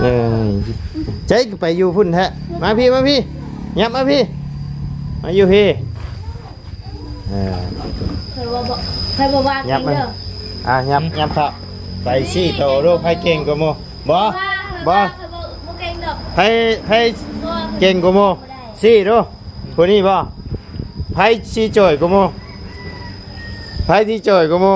เออใจไปอยู่พุ่นแท้มาพี่ยับมาพี่มาอยู่พี่ใครบอกว่ายับมายับครับไปซี่โตโรคให้เก่งกว่าโมบ่ให้เก่งกว่าโมซี่โรคนนี้บ่ให้ซี่จ่อยกว่าโมให้ที่จ่อยกว่าโม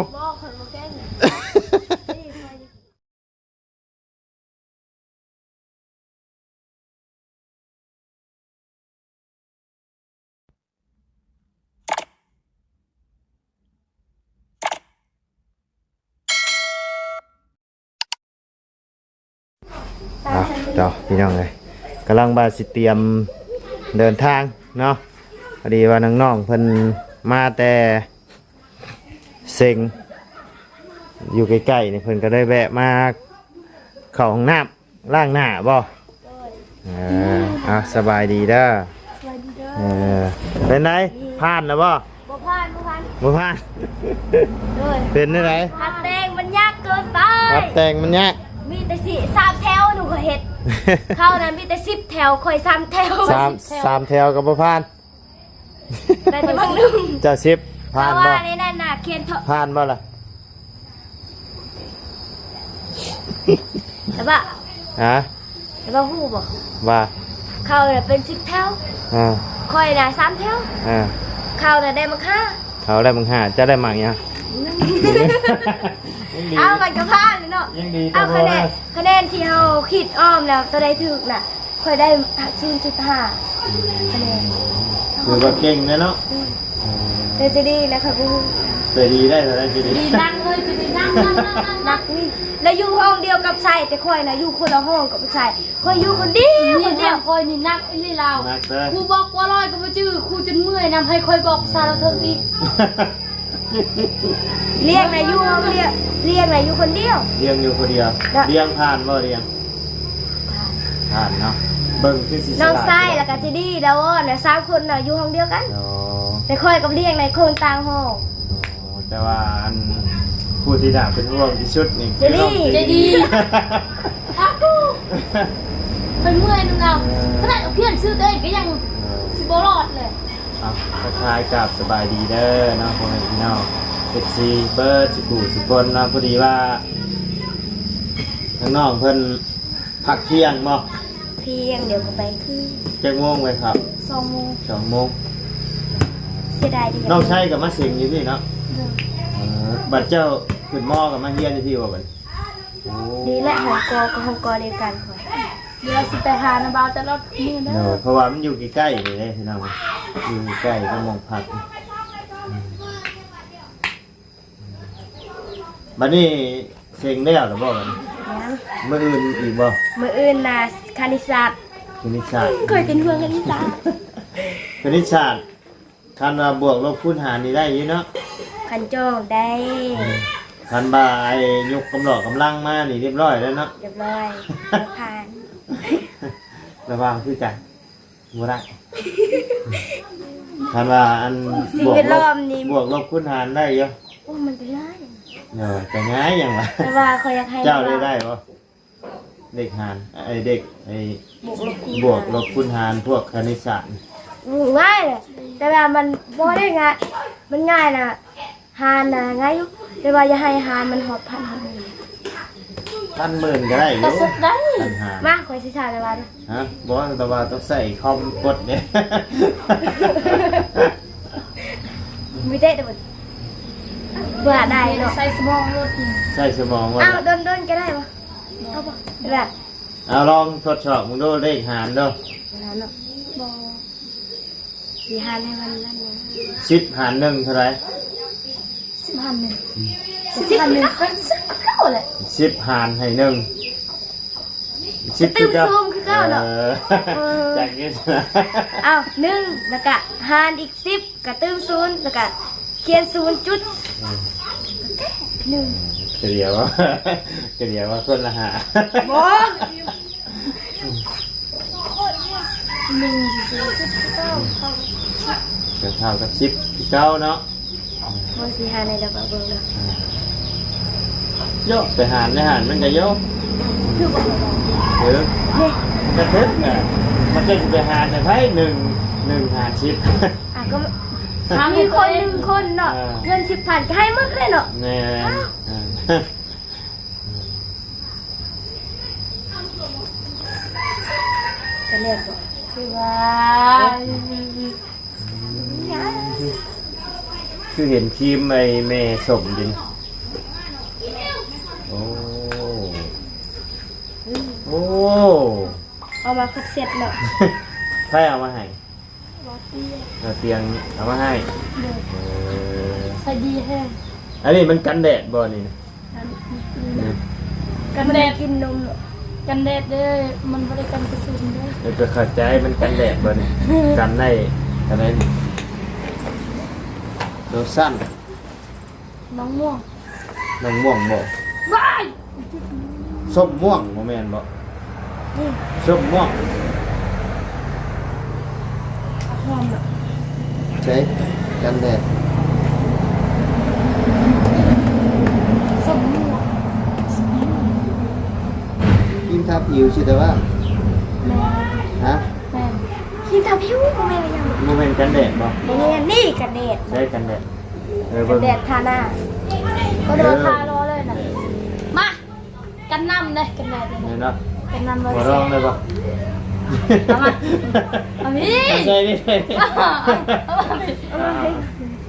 เดี๋ยวพี่น้องเลยกำลังบาสิเตรียมเดินทางเนาะพอดีว่าน้องๆเพิ่นมาแต่เซ็งอยู่ใกล้ๆนี่เพิ่นก็ได้แวะมาเข้าห้องน้ำล้างหน้าบ่สบายดีเด้อเป็นไงผ่านแล้วบ่ผ่านเป็นได้ไหนพัดแตงมันยากเกินไปพัดแตงมันยากมีแต่3 แถวหนูก็เห็ดเข้านั้นมีแต่10 แถวคอย3 แถว3 แถวกับบ่ผ่านได้แต่บางนึงเจ้า10ผ่านบ่ในนั่นน่ะเขียนผ่านบ่ล่ะแต่ว่าฮู้บ่ว่าเข้าน่ะเป็น10 แถวคอยน่ะ3 แถวเข้าน่ะได้มาค่าเขาได้มึง5จะได้มั่งยังเอามันก็ผ่านเนาะเอาคะแนนที่เราคิดอ้อมแล้วตัวใดถึกน่ะค่อยได้0.5คะแนนคือว่าเก่งนะเนาะแต่จะดีนะคะบูแต่ดีได้แต่จะดีนั่งเลยจะดีนั่งนักนี่แล้วอยู่ห้องเดียวกับชายแต่ค่อยนะอยู่คนละห้องกับชายค่อยอยู่คนเดียวค่อยนี่นักไอ้นี่เราครูบอกว่าร้อยก็มาจื้อครูจนเมื่อยนำให้ค่อยบอกซาเราเถิงอีกเรียกนายอยู่ห้องเรียกนายอยู่คนเดียวเรียงอยู่คนเดียวเรียงผ่านบ่เรียงผ่านเนาะเบิ่งคือสิน้องชายแล้วก็จะดีแล้วน่ะ3 คนน่ะอยู่ห้องเดียวกันแต่ค่อยกับเรียกนายคนต่างห้องแต่ว่าอันผู้ที่ด่าเป็นห่วงที่สุดนี่จะดีทักกูเป็นเมื่อยนึงเราขนาดเพี้ยนชื่อตัวเองก็ยังสิบรอดเลยทักทายกับสบายดีเด้อน้องพ่อแม่พี่น้องFC เบิร์ดสุคนนะพอดีว่าน้องเพิ่นพักเที่ยงบ่เที่ยงเดี๋ยวก็ไปคือจักโมงไว้ครับ2 โมงเสียดายดีน้องใช้กับมาเสียงอยู่พี่เนาะบัดเจ้าขึ้นหม้อกับมาเฮียนที่ว่าบัดดีและห้องกอเดียวกันค่ะเดี๋ยวสิไปหาน้ำบาจะรอดนี่เด้อเพราะว่ามันอยู่ใกล้ๆนี่พี่น้องอยู่ใกล้ก็มองพักบัดนี้เสียงแล้วหรือบ่บัดมื้ออื่นอีกบ่มื้ออื่นน่ะคณิตศาสตร์เคยกินเพื่อนคณิตศาสตร์คันว่าบวกลบคูณหารนี่ได้อยู่เนาะคันจ้องได้คันบ่ายยกกำลังมานี่เรียบร้อยแล้วเนาะเรียบร้อยผ่านระวังคือกันบ่ได้คันว่าอันบวกลบคูณหารได้อยู่โอ้มันก็ง่ายแต่ง่ายอย่างวะแต่ว่าเขาอยากให้เจ้าได้บ่เด็กหารเด็กบวกลบคูณหารพวกคณิตศาสตร์ง่ายเลยแต่ว่ามันบ่ได้ง่ายมันง่ายนะหารนะง่ายอยู่แต่ว่าอย่าให้หารมันหอบพันหมื่นก็ได้อยู่ได้มาคอยสิชาเลยว่าฮะบ่แต่ว่าต้องใส่คอมกดเนี่ยไม่ได้แต่เบื่อได้เนาะใส่สมองรถใส่สมองว่าโดนก็ได้ปะเอาปะได้เอาลองทดสอบมึงดูเลขหารดูสีหารให้มันนั่นนะ10 หาร 1เท่าไหร่10 หาร 1เข้าเลย10 หารให้1 10ตึ้มซูมคือเก้าเนาะจากนี้เอา1แล้วก็หารอีก10ก็ตึ้ม0แล้วก็เขียน0จุด1เดี๋ยวว่าคนละหาบ่เท่ากับ10ที่เก้าเนาะบ่สิหาในดับเบิ่งเนาะโยไปหารในหารมันก็โย คือบ่ได้ เออ นี่ มันจะทึกน่ะมันจะไปหาแต่ไพ่หนึ่งหาชิป อ่ะก็มีคนหนึ่งคนเนาะ อ่า เงิน10,000ก็ให้หมดเลยเนาะ แน่ ก็เล่นบ่คือว่า คือเห็นครีมไอ้แม่สมดินโอ้โอ้ เอามาครบเสร็จเนาะ ใครเอามาให้เอาเตียงเอามาให้เออ ใส่ดีแฮง อันนี้มันกันแดดบ่นี่นะ กันแดดกินนมเนาะ กันแดดเด้อมันบ่ได้กันกระสุนเด้อ เดี๋ยวจะเข้าใจมันกันแดดบ่นี่กันได้กันได้โลชั่น น้องม่วง น้ำม่วงบ่ ว้าย ส้มม่วงบ่แม่นบ่ นี่ ส้มม่วง หอมเนาะ ใช่กันแดด ส้มม่วง กินทับผิวสิแต่ว่า แม่ ฮะ แม่ กินทาผิวก็ไม่ยัง บ่แม่นกันแดดบ่ นี่กันแดด ใช่กันแดดเออ กั เบิ่ น ง แดดทาหน้าก็โดนทารอเลยนะ มากันน้ำเลยกันแดดเลย นี่เนาะ กันน้ำเลย บ่ร้องเลยบ่ เอามาเอามี ใช่นี่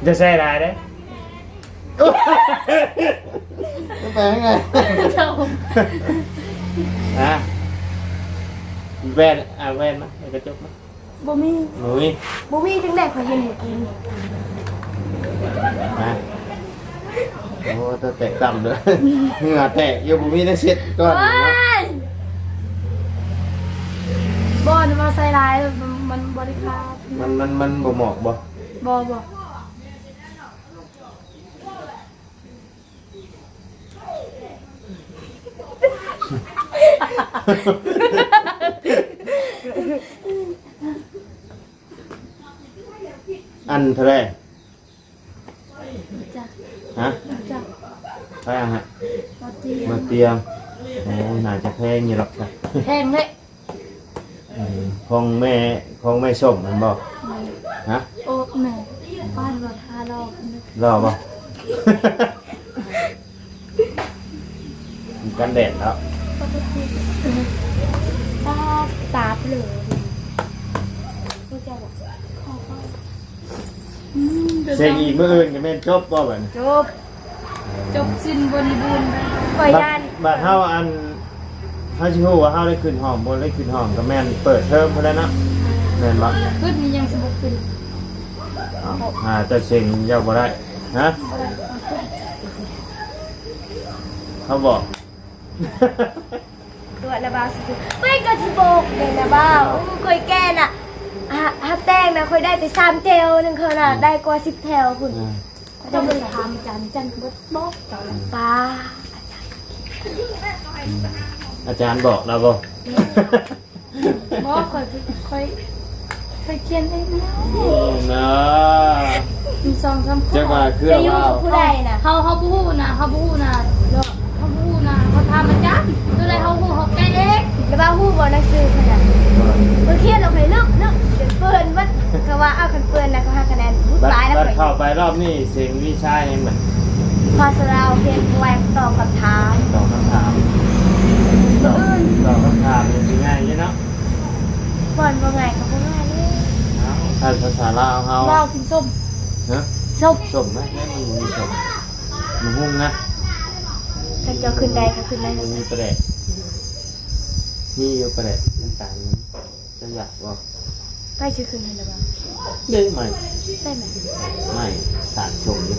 จะใช่ได้เด้ไปยังไง เจ้า อ่ะแว่นแว่นมากระจกมา บ่มี หนุ่ย บ่มีจังแดดขอยเห็นเมื่อกี้นี่ มาโอ้ตัวแตกต่ำเลยเหงื่อแตกอยู่บุมีนักเช็ดก่อน ว้ายบอลมาใส่ลายมันบริการ มันบ่เหมาะบ่ บอ อันเท่าไร จ้ะ ฮะ จ้ะ ไปอ่ะฮะ บอตี มาเตียงโอ้น่าจะแพงอยู่หรอกจ้ะ แพงเลย ของแม่ส้มมันบอกฮะ โอ้แม่บ้านมาทาเรา รอบ่ กันแดดแล้ว ตาเลยรู้จักบ่ เซ็งอีกมื้ออื่นก็แม่นจบบ่บัดนี้ จบ จบสิ้นบริบูรณ์ ขอยยาน บัดเฮาอันเฮาสิฮู้ว่าเฮาได้ขึ้นห้องบ่ได้ขึ้นห้องก็แม่นเปิดเทอมพุ่นแล้วเนาะแม่นบ่ ขึ้นนี่ยังสมบูรณ์ขึ้น จะเซ็งยาวบ่ได้ฮะเขาบอก ตัวนะบ่าวสิไม่ก็สิบอกเลยนะบ่าวเคยแก้น่ะฮัแต้งนะเคยได้ไป3แถวนึงเคยน่ะได้กว่า10แถวคุณ จะมาถามจันก็บอกเจ้าละ ป้า อาจารย์บอกเราบ่ บอกค่อยเขียนเองนะ นะ มี2-3ข้อ จะมาเครื่อ จะ ง อยู่ เรา กับผู้ใดน่ะ เขาบูฮู้นะเขาบูฮู้นะเนาะเขาบูฮู้นะเขาทำมาจ้ะตัวอะไรเขาฮู้เขาแก้เอง แล้วบ่าวฮู้บ่หนังสือขนาดเมื่อกี้เราไปเลิกเขียนเปิ้นมันก็ว่าเอาคันเปิ้นน่ะก็5คะแนนผู้ บัด ตายแล้ว บัด ไป เข้าไปรอบนี้เสียงวิชายังแบบ พอสราวเพียนไว้ตอบกับถาม ตอบคำถามตอบคำถามยังสิง่ายอยู่เนาะ บ่นบ่ไงก็บ่ง่ายเลย ถ้าภาษาลาวเฮา เรากินส้ม ฮะ จบ สมไหมแม่มันมีสมมันหุ้งนะ ถ้าเจ้าขึ้นได้ก็ขึ้นได้ มันมีประเดะมีอยู่ประเดะน้ำตาลมันจะอยากบอก ไปชื่อขึ้นให้แล้วบ่ ได้ไหม ได้ไหม ไม่ตาดชมอยู่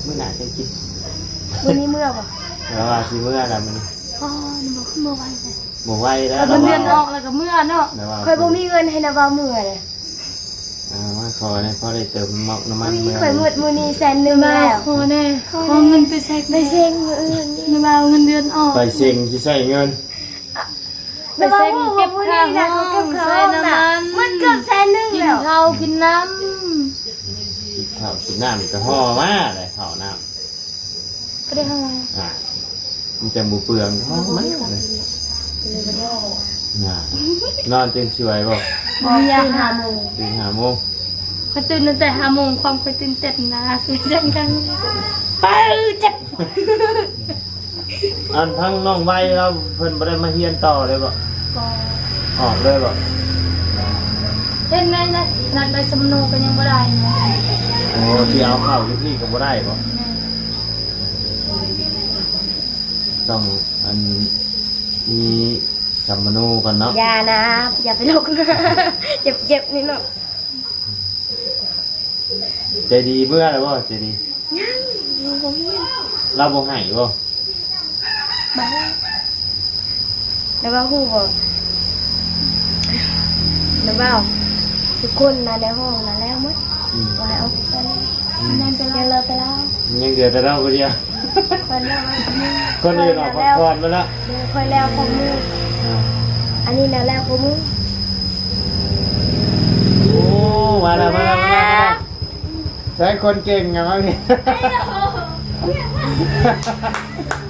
เมื่อไหร่จะคิด มื้อนี้เมื่อบ่ แล้วว่าสิเมื่ออะไรมัน อ๋อนี่บอกขึ้นมาไว้เลย บอกไว้แล้ว แล้วเดือนออกแล้วก็เมื่อเนาะ แล้วว่า ข่อยบ่มีเงินให้นะบ่าวมื้อเลย มาขอเนี่ยพอได้เติมหมอกน้ำมัน มี เมื่อ ข่อยหมดมื้อนี้100,000 มา แล้ว ขอแน่ขอเงินไปใช้ ไปเซ็งมื้ออื่นนี่ มาเอาเงินเดือนออก ไปเซ็งที่ใช้เงิน ไปเซ็งเก็บค่าห้อง เก็บค่า ใช้ ห้อง น้ำ น่ะ มัน มันเกือบ100,000 กิน แล้ว ข้าวกินน้ กินข้าวกินน้ำก็ห่อมาเลยข้าวน้ ก็ได้ห้อง ำมันจะบูเปลืองห่อมาเลยนอนตื่นช่วยบ่ มองยาหาโมง ตื่น5 โมง เขาตื่นตั้งแต่5 โมงความเคยตื่นเต้นนะคือจังกันไปจับ อันทั้งน้องไว้แล้วเพิ่นบ่ได้มาเฮียนต่อเลยบ่ ก็ ออกเลยบ่ เห็นไหมนะนัดไปสำโนกันยังไม่ได้นะ โอ้ที่เอาเข้าอยู่ที่ก็บ่ได้บ่ต้องอันมีสัมมโนกันเนาะ อย่านะอย่าไปลกนะเจ็บนี่เนาะ ใจดีเมื่อแล้วบ่ใจดี ผมเฮียน เราบ่ให้บ่ บ้าแล้วว่าฮู้บ่แล้วว่าทุกคนนะในห้องนะแล้วมั้ย อืม ว่าเอาไปแล้วนั่นไปแล้วไปแล้ว ยังเดือดแต่เราคนเดียว คนแล้ว คนอื่นออกพักผ่อนไปแล้ว ค่อยแล้วของมืออันนี้นะแล้วของมือ โอ้มาแล้วใช้คนเก่งไงมาพี่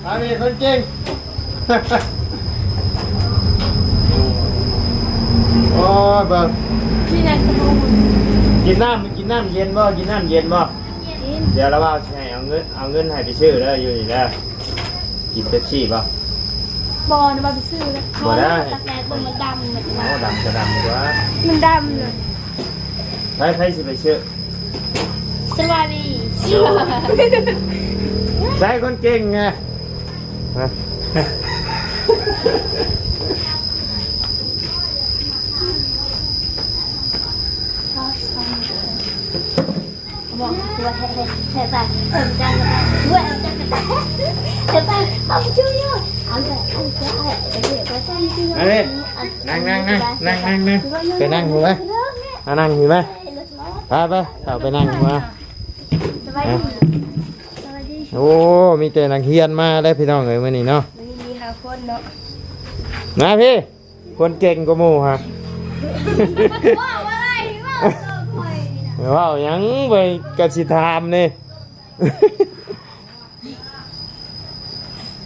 มาพี่คนเก่งโอ้เบิ่ง ที่ไหนสำโน กินน้ำเย็นบ่กินน้ำเย็นบ่เดี๋ยวเราว่าให้เอาเงินให้ไปซื้อเด้ออยู่นี่เด้อกินเป๊ปซี่บ่ บอลมาไปซื้อแล้ว บ่ได้ ตะแกรงบนมันดำเหมือน โอ้ กัน ดำจะดำกว่า มันดำเลย ไปสิไปซื้อ สวัสดี ใช้คนเก่งไง บอกตัวแท้ๆแต่ผมจังเลยด้วยเอาจังกันแต่เอาช่วยด้วยเอาเลยเอาไปเดี๋ยวก็จะช่วย เอ้ยนั่งไปนั่งหัวนั่งอยู่ไหมไปเข้าไปนั่งหัว สบายดีสบายดี โอ้มีแต่นักเรียนมาได้พี่น้องเอ้ยมื้อนี้เนาะ มันมี5 คนเนาะ มาพี่คนเก่งกว่าหมู่ฮะ ว้าวอะไรว้าวคอย ว้าวหยังไปกสิถามนี่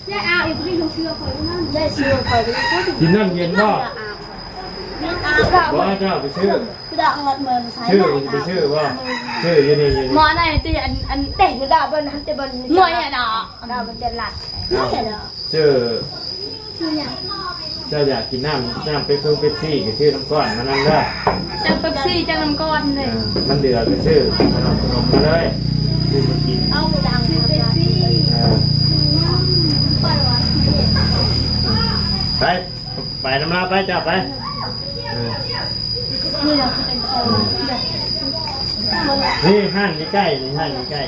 ได้เอาอีกพี่ลูกเชื่อคอยนั่น ได้ซื้อคอยไปพูดถึง กินน้ำเย็นบ่บ่เจ้าไปซื้อ คือดอกเงินเมืองใช้ ชื่อไปซื้อบ่ชื่ออยู่นี่อยู่ หม นี่ อไหนตีอัน แต่งดาวบนนั้นแต่บน มวยอ่ะเนาะ ดาวบนจะหลัด ชื่อ คืออย่าง เจ้าอยากกินน้ำเป็นเครื่องเป็ปซี่ก็ชื่อน้ำก้อนมานั่นเด้อ จังเป๊ปซี่จังน้ำก้อนเลย มันเดือดก็ชื่อขนมมาเลยชื่อมากิน เอาดังเป๊ปซี่ ไปน้ำลาไปจับไป นี่เราเป็นคน นี่ห้างใกล้ๆนี่ห้างใกล้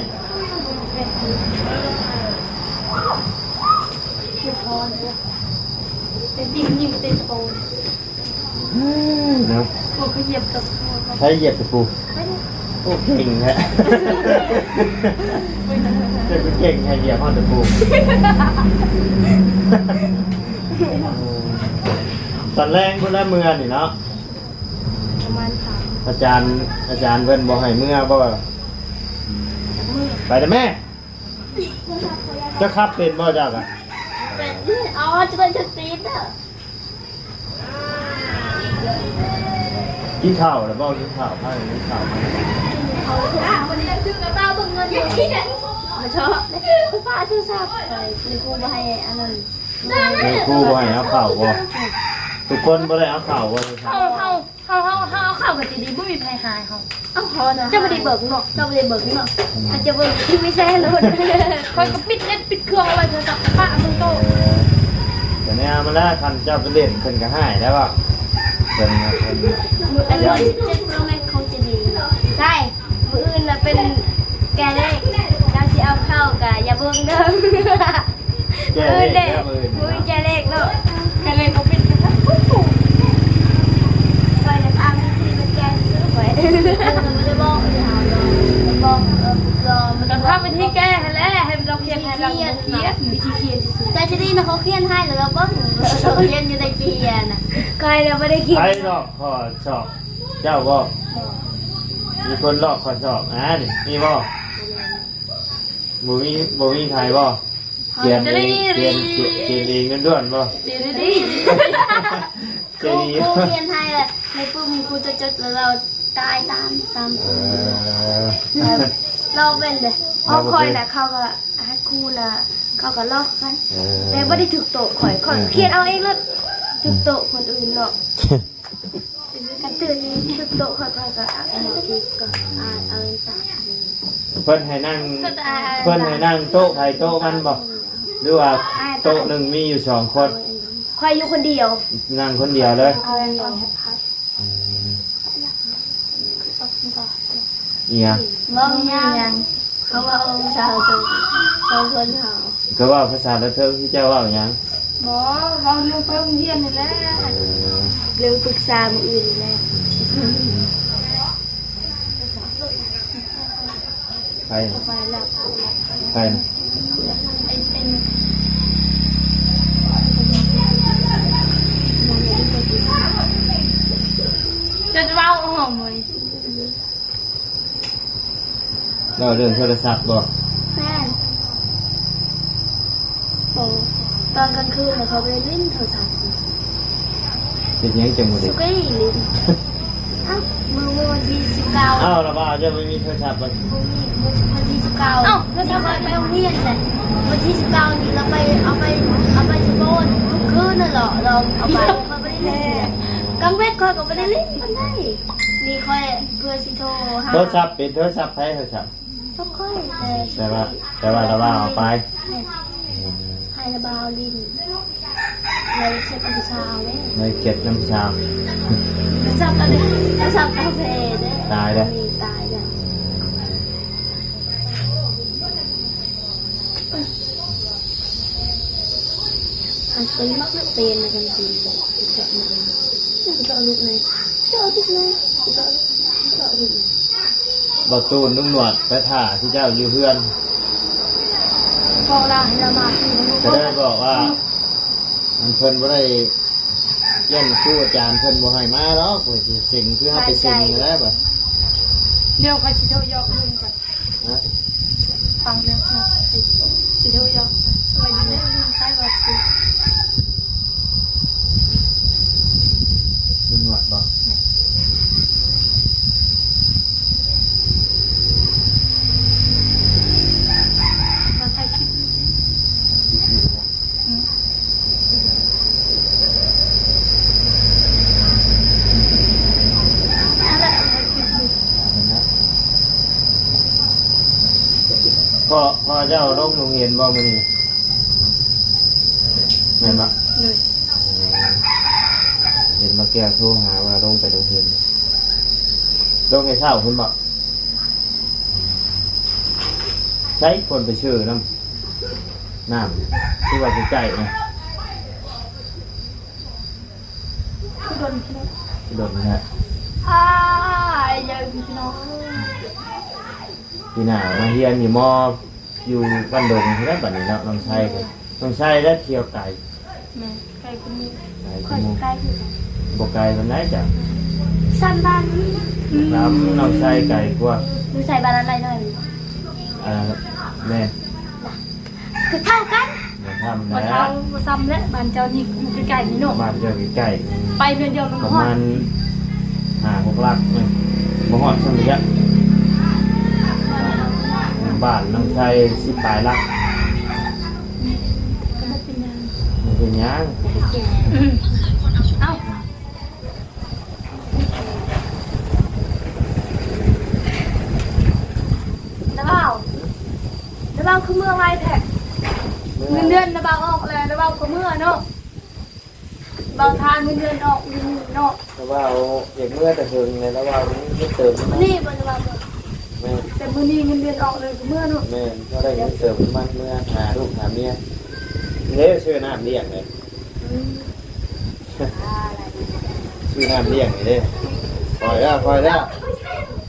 เป็นจริงยิ่งเป็นโต ๆเนาะ โอ้เขาเหยียบกับ ใช้เหยียบตะปูโอ้เก่งแฮะเก่งแฮะเหยียบห้องตะปูตอนแรกคนละเมือนี่เนาะ ประมาณ3 อาจารย์เพิ่นบอกให้เมื่อบ่ไปเด้อแม่จะขับเป็นบ่จักอ่ะ อ๋อจะเป็นจะตีนอ่ะ กินข้าวแล้วบ่กินข้าวพากันกินข้าวมา วันนี้ซื้อกระเป๋าบึงเงินอย่างนี้มาชอบคุณป้าชื่อทราบเลยครูมาให้อันนั้น แม่ครูบ่ให้เอาข้าวบ่ทุกคนบ่ได้เอาข้าวบ่ทุกคน เขาเอาข่าวกับจีดีไม่มีใครหายเขา เอาพอนะ จะไม่ได้เบิกเนาะจะไม่ได้เบิกเนาะ อาจจะเบิ่งที่ไม่แซ่เลย คอยก็ปิดเน็ตปิดเครื่องเอาไว้โทรศัพท์ป้ามึงโต แต่เนี่ยมาแล้วคันเจ้าไปเล่นเพิ่นก็ให้แล้วว่าเพิ่น อันนี้17 Pro Max เขาจะดี ใช่มืออื่นน่ะเป็นแกเลขการสิเอาเข้ากับอย่าเบิ่งเด้อ แก้ มือ เด็ เด็ ก ก มือ มือแกเลขเนาะ ใครเลยเขาปิดไปทั้งคู่ ไปจะตามที่เป็นแกซื้อไว้ ไม่ได้บอกเลยค่ะ บอกรอมัน กันภาพเป็นที่แก้แล้วให้เราเคลียร์ให้เราเคลียร์วิธีเคลียร์ แต่จะดีนะเขาเขียนให้แล้วเราเบิ่งเขาเขียนอยู่ในเขียนน่ะใครเราไม่ได้กิน ใครดอกขอชอบเจ้าบ่ มีคนลอกข้อสอบนี่มีบ่บ่มีใครบ่เขียนเองเขียนเองด้วนๆบ่ เดี๋ยวดิครูเรียนไทยเลยในปุ่มครูจะจดแล้วเราตายตามเราเป็นเลย พ่อคอยน่ะเขาก็ให้ครูน่ะเขาก็ลอกกันแต่บ่ได้ถึกโตะข่อยเขียนเอาเองแล้วถึกโตะคนอื่นเนาะกันตื่นถึกโตะข่อยก็อ่านอีกก่อน เอาตาม เพิ่นให้นั่งโต๊ะไผโต๊ะมันบ่หรือว่าโต๊ะหนึงมีอยู่2คน ข่อยอยู่คนเดียว นั่งคนเดียวเลย เอาก่อนพัก เอีย ว่ายังเขาว่าองค์ชาวตัวคนเขา ก็ว่าภาษาละเทิงที่เจ้าว่าหยัง หมอเว้าเรื่องไปโรงเรียนนี่แหละเรื่องปรึกษามื้ออื่นนี่แหละ ใคร ไปแล้ว ใคร จะเล่าหอมเลย เราเรื่องโทรศัพท์บ่ แม่ โอ้ตอนกลางคืนเขาไปเล่นโทรศัพท์ เป็นหยังจังบ่ได้ สุกี้ลิ้นอ้าวมือวันที่19 อ้าวแล้วว่าจะไม่มีโทรศัพท์บ่ วันที่19อ้าวแล้วจะไปโรงเรียนเลยวันที่19นี่เราไปเอาไปที่โบนทุกคืนน่ะเหรอเราเอาไปเขาไม่ได้เล่นกลางเวทคอยก็ไม่ได้เล่นมันได้นี่ค่อยเพื่อสิโทรหา โทรศัพท์เป็นโทรศัพท์ไผโทรศัพท์ ต้องค่อย แต่ว่าเราว่าเอาไป ไฮระบาวลินในเช็ดอันเช้าเนี่ย ในเก็บน้ำชา ซับอะไรซับกาแฟเนี่ย ตายเลย ตายเลยอันเป็นมักไม่เป็นนะกันจริงจะแบบนั้นจะเอาลูกไหนจะเอาลูกไหนจะเอาลูกไหน บ่ตูนลุงหนวดไปถ่าที่เจ้าอยู่เพื่อน พอเราให้เรามาที่มัน ก็ได้บอกว่ามันเพิ่นบ่ได้เยี่ยนครูอาจารย์เพิ่นบ่ให้มาหรอกเพิ่นสิเซ็งคือเฮาไปเซ็งแล้วบ่ เดี๋ยวใครสิโทรยอกลุงก่อน ฮะ ฟังเรื่องนะสิโทรยอกสวัสดีลุงใช่ว่าสิ ลุงหนวดบ่ มาถ่ายคลิป พอเจ้าลงโรงเรียนบ่มื้อนี้แม่นบ่ เลย เห็นมาแก้วโทรหาว่าลงไปโรงเรียนลงให้เช้าเพิ่นบ่ใช้คนไปชื่อน้ำที่ว่าใกล้ๆนะ คือโดนพี่น้อง โดนนะฮะ ยังพี่น้อง พี่หน้ามาเฮียนอยู่มออยู่บ้านดงที่ได้บัดนี้เนาะน้องชายกันน้องชายได้เที่ยวไก่ แม่ไกลคนนี้ ไก่ ค ที่ อย หมู่ ใกล้คือ บ่ไก่ปานใดจ้ะ สั้นบ้านนี้ น้ำน้องชายไก่กว่า ดูใส่บ้านอะไรหน่อย แม่ คือเท่ากัน มาทำ มา นะ เท่ามาซ้ำแล้วบ้านเจ้านี่คือไก่นี่เนาะ บ้านเจ้าใกล้ ไปเดือนเดียวมัน ๆประ ฮอด มาณ5-6 ลักเนี่ยบ่ฮอดซั่นระยะบ้านน้องชาย10ปลายลัก ก็ไม่เป็นยัง มันเป็นหยัง เอ้าน้าเบาน้าเบาคือเมื่อไรแท้เงินเดือนน้าเบาออกแล้วน้าเบาคือเมื่อเนาะเบาทานเงินเดือนออกเงินเนาะ แต่ว่าเอาอย่างเมื่อแต่เพิ่งเลยแล้วว่ามันไม่เติมมัน นี่มันน้าเบาบอก แม่ แต่มื้อนี้เงินเดือนออกเลยคือเมื่อเนาะ แม่ก็ได้เงินเติมมันเมื่อหาลูกหาเมียเนี่ยชื่อน้ำเลี้ยงเลยชื่อน้ำเลี้ยงนี่เด้คอยแล้ว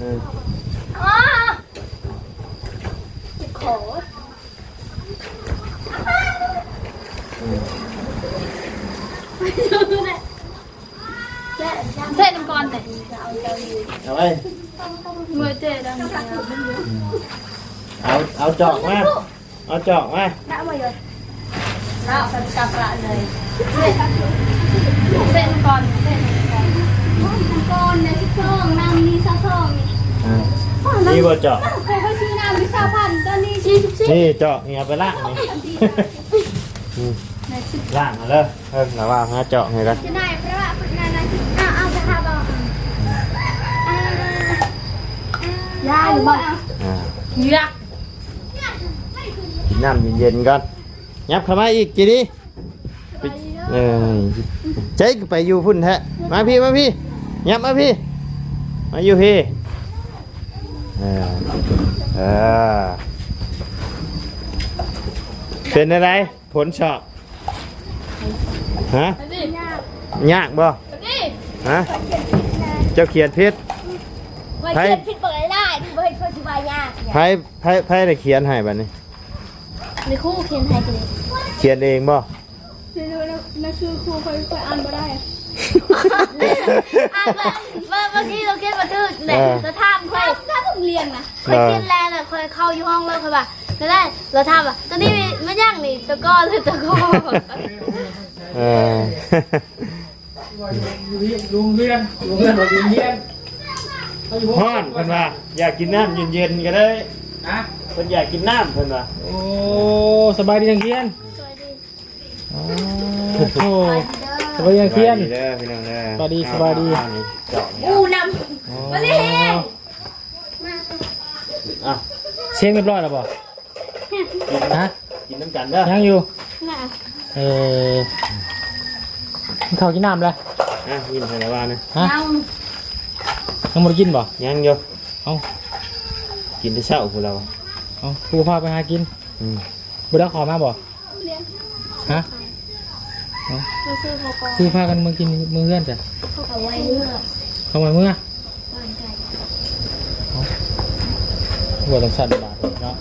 อืม อ้าติดขอ อืม เสร็จก่อน แต่จะเอาเจ้าอยู่ เอาไป เมื่อเจอดัง เอาจอกมาเอาจอกมา đã bao giờ แล้วเป็นกลับละเลยเส้นก่อนเส้นก่อนในที่เครื่องน้ำนี่ซะเครื่องนี่ นี่บ่จอก เคยเขาชื่อน้ำวิชาพันตอนนี้ชี้ชี้ นี่จอกนี่เอาไปล้างนี่ล้างเอาเลยระวังหาจอกให้กัน จะได้เพราะว่าฝึกงานนะเอาจะทำเอายาหรือเปล่า เยอะ กินน้ำเย็นๆก่อนยับเข้ามาอีกกี่ดิไปใจก็ไปอยู่พุ่นแท้มาพี่ยับมาพี่มาอยู่พี่เป็นอะไรผลสอบฮะยากบ่ฮะเจ้าเขียนผิด ไพ่ผิดเปิดได้ที่เปิดคนสบายยาก ไพ่ได้เขียนให้บัดนี้ ในคู่เขียนไทยกันเลย เขียนเองบ่ ไม่รู้นะคือครูเคยอ่านมาได้ เมื่อกี้เราเขียนมาตื้อเนี่ยเราทำเคยถ้าผมเรียนนะเคยเขียนแรงเลยเคยเข้าอยู่ห้องเลยเคยป่ะจะได้เราทำอ่ะตอนนี้ไม่ย่างนี่ตะก้อหรือตะก้อ ลุงเรียนบอกลุงเรียน ฮ้อนเพิ่นว่าอยากกินน้ำเย็นๆก็ได้ นะ เพิ่นอยากกินน้ำเพิ่นว่า โอ้สบายดีจังเคียน สวัสดี โอ้โหสบายดีจังเคียน เด้อพี่น้องเด้อ สบายดีสบายดี เอานี่เจาะนี่ อูนำมาเลย อ่ะ เช็คเรียบร้อยแล้วบ่ฮะ กินน้ำกันเด้อ ยังอยู่ น่ะ กินข้าวกินน้ำแล้ว อ่ะกินให้แล้วว่านะ ฮะ ยัง ยังไม่ได้กินบ่ ยังอยู่ เอา กินแต่เช้าพวกเรา เอาครูพาไปหากิน อืม บุได้ขอมาบ่ฮะ เราซื้อเขาก่อน ครูพากันมือกินมือเพื่อนจ้ะ เอาไว้เมื่อ เข้ามาเมื่อ บ้านไก่ หัวต้องสั่นบาดเนาะ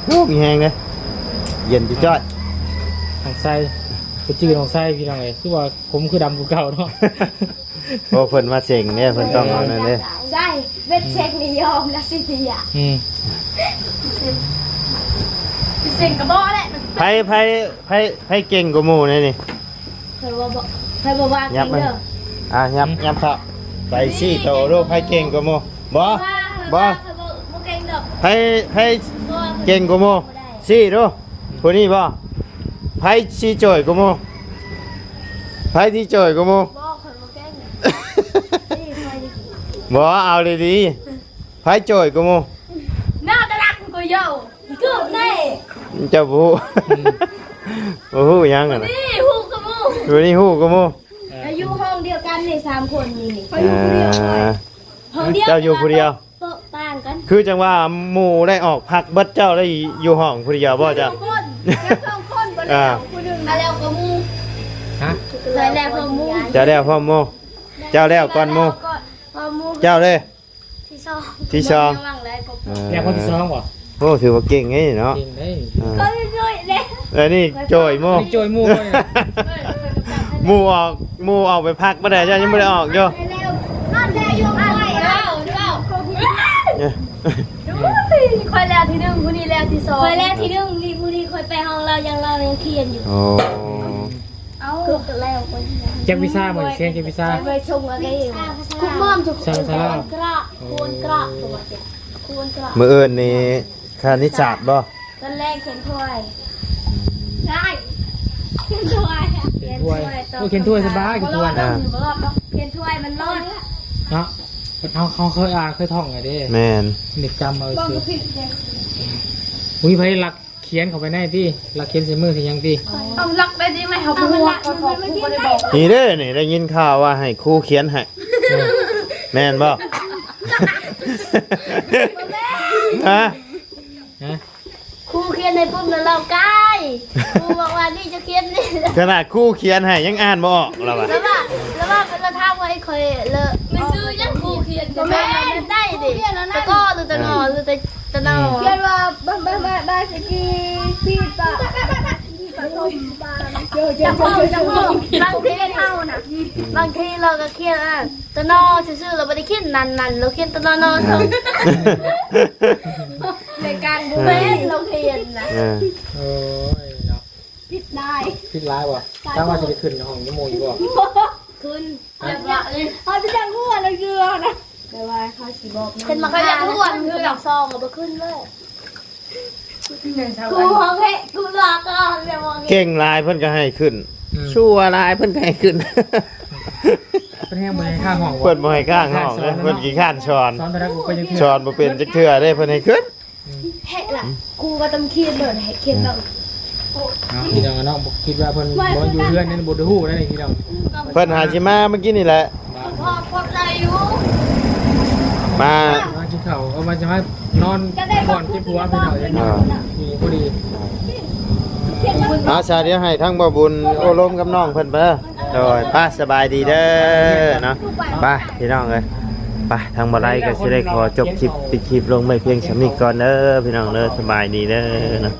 โอ้มีแห้งเลยเย็นจ้อย ทางไส้ไปจืดของไส้พี่น้องเอ้ยคือว่าผมคือดำกูเก่าเนาะ โอ้เพิ่นมาเซ็งเนี่ยเพิ่นต้องเอานั่นเด้อ ใช่เวทเช็คนิยมนะสิทีอ่ะ อืม เซ็งกระบอกแหละ ไผเก่งกว่าหมู่นี่นี่ เคยบอกว่า ยับมันอ่ะยับครับไปซี่โตลูกไผเก่งกว่าหมู่บ่บ่ เก่งดอก ไผเก่งกว่าหมู่ซี่ดูผู้นี้บ่ไผซี่จ่อยกว่าหมู่ไผที่จ่อยกว่าหมู่ บอกเคยบอกเก่งนี่เคยดิ บ่เอาดีๆไผจ่อยกว่าหมู่ น่าจะรักกูเยอะเกือบแน่ เจ้าบ่บ่ฮู้หยังอ่ะนะ นี่ฮูกระมู ผู้นี้ฮู้กว่าหมู่ อายุห้องเดียวกันนี่3คนนี่นี่ ห้องเดียวเจ้าอยู่ผู้เดียว โต๊ะต่างกัน คือจังว่าหมู่ได้ออกพักเบิดเจ้าได้อยู่ห้องผู้เดียวบ่จ้ะ คนบ่แล้วผู้นึงมาแล้วกระมู ฮะ เคยแล้วกระมู เจ้าแล้วพ่อหมู่เจ้าแล้วก่อนหมู่ กระมู เจ้าเลย ที่สอง ที่สอง ยังแล้วก็ เนี่ยคนที่สองบ่ โอ้ถือว่าเก่งไงเนาะ จริงได้ ก็ช่วยๆเด้ แล้วนี่โจยหมู่ นี่โจยหมู่เลย หมู่ออกไปพักบ่ได้เจ้ายังบ่ได้ออกอยู่ แล้วนอนแล้วอยู่ไปแล้วคอยแล้วที่1ผู้นี้แล้วที่2คอยแล้วที่1นี่ผู้นี้คอยไปห้องเรายังเขียนอยู่ โอ้ เอาเกือบแล้วคน แจ็คพิซ่าเหมือนเชนแจ็คพิซ่า ไปชงอะไรคุณม่อมถูก ใช่ใช่แล้ว กระคูณกระตัวเจ็ดคูณกระ มื้ออื่นนี่คณิตศาสตร์บ่ ตอนแรกเขียนถ้วยได้เขียนถ้วย เขียนถ้วยโอ้เขียนถ้วยสบายเขียนถ้วยนะ เขียนถ้วยมันรอด เนาะเขาเคยอ่านเคยท่องไงเด้ แม่น เด็กจำเอา บ้อง เสือ ก็ผิดเลย อุ้ยไพ่หลักเขียนเข้าไปในที่หลักเขียนใส่มือคือยังที่ เอาลักได้ดีไหมเขาพูดเขาพูดไม่ได้บอก นี่เด้อนี่ได้ยินข่าวว่าให้ครูเขียนให้แม่นบ่ฮะ นะ ครูเขียนในปุ่มแล้วเราใกล้ครูบอกว่านี่จะเขียนนี่ ขนาดครูเขียนให้ยังอ่านบ่ออกแล้วว่ะ แล้วว่าเราทำไว้เคยเลอะไม่ซื้อยังครูเขียนแม่ได้ดิแต่ก็หรือแต่นอหรือแต่นอเขียนว่าบ้าสกีพี่ปะพี่ปะลมจังหวะบางทีเท่าน่ะ บางทีเราก็เขียนตัวนอซื่อๆเราไม่ได้เขียนนันเราเขียนตัวนอนอทั้งในการบูเฟ่เราเขียนนะ โอ้ยเนาะ ผิดได้ คิดร้ายว่ะถ้าว่าจะไปขึ้นห้องยโมอยู่บ่ ขึ้นแบบว่าเขาจะจังหัวเลยเกลือนะแต่ว่าเขาสีบอกเป็นมาขยันทุกวันคือดอกซองเอาไปขึ้นเลยกูมองให้กูรอก่อนเดี๋ยวมอง เก่งลายเพิ่นก็ให้ขึ้น ชั่วลายเพิ่นก็ให้ขึ้น เป็นแห้งบนข้างห้อง เพิ่นบ่ให้ข้างห้องเลยเพิ่นขี้ข้านช้อน ซ้อนไปแล้วกูไปยัง ช้อนบ่เป็นจักเทื่อได้เพิ่นให้ขึ้น เฮ้ล่ะกูก็ต้องเขียนเลยให้เขียนแบบ พี่น้องน้องคิดว่าเพิ่นบ่อยู่เพื่อนนั่นบ่ได้ฮู้นั่นเองพี่น้อง เพิ่นหาสิมาเมื่อกี้นี่แหละ พ่อพอใจอยู่ มา มากินข้าวเอามาจะมานอนก่อนที่ผัวพี่น้องจะนอนนี่พอดี เอาซะเดี๋ยวให้ทั้งบ่บุญโอ้ลมกับน้องเพิ่นเด้อโดยป้าสบายดีเด้อเนาะไปพี่น้องเอ้ยไปทางบ่ไดก็สิได้ขอจบคลิปปิดคลิปลงไปเพียงสำนี้ก่อนเด้อพี่น้องเด้อสบายดีเด้อเนาะ